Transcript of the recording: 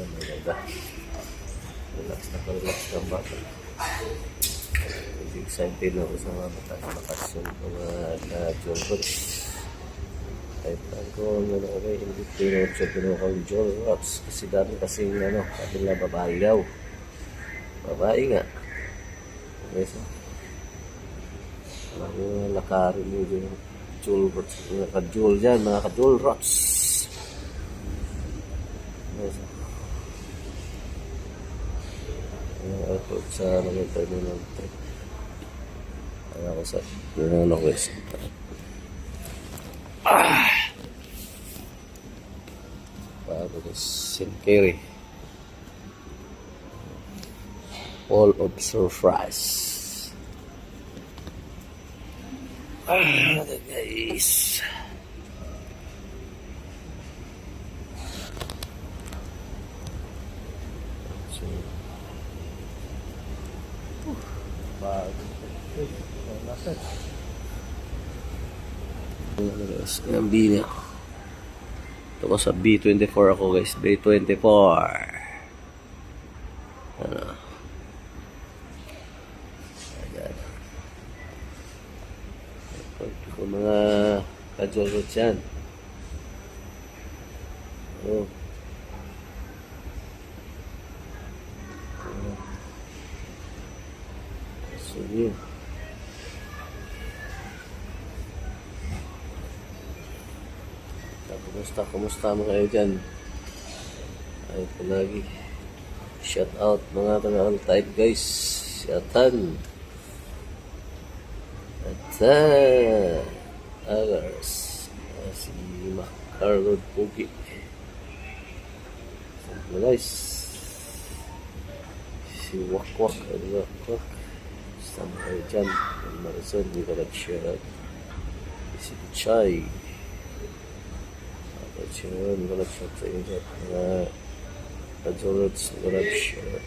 maganda. Relax kang bata. Excited na ako sa mga mataas yung mga na-John Rots. Kahit ako, hindi pinod siya pinukang John Rots. Kasi dami kasing, kabila babae daw. Babae nga. Okay, so. Alam mo, lakarin mo yung John Rots. Mga ka-John dyan, mga ka-John Rots. Okay, so. Airport sa mga terminal 3. Kaya ako sa guys. Bago guys, Sincere Wall of Surprise. Guys. So, bago. Yung B niya. Ito ko sa B24 ako guys. B24. Ano? Ayan. Ito ko mga kajolot yan. Oh. So yun. Kumusta mga kayo dyan? Ay po lagi. Shout out mga taga-all type guys. Shoutan. At others. Si Macarlod Pugi. So guys. Si Wakwak. Wakwak. Sama kayo dyan. Marisol, hindi ka nag-share. Si Chay. Yun, galap shot sa inyo. Mga Kajolets, galap shot.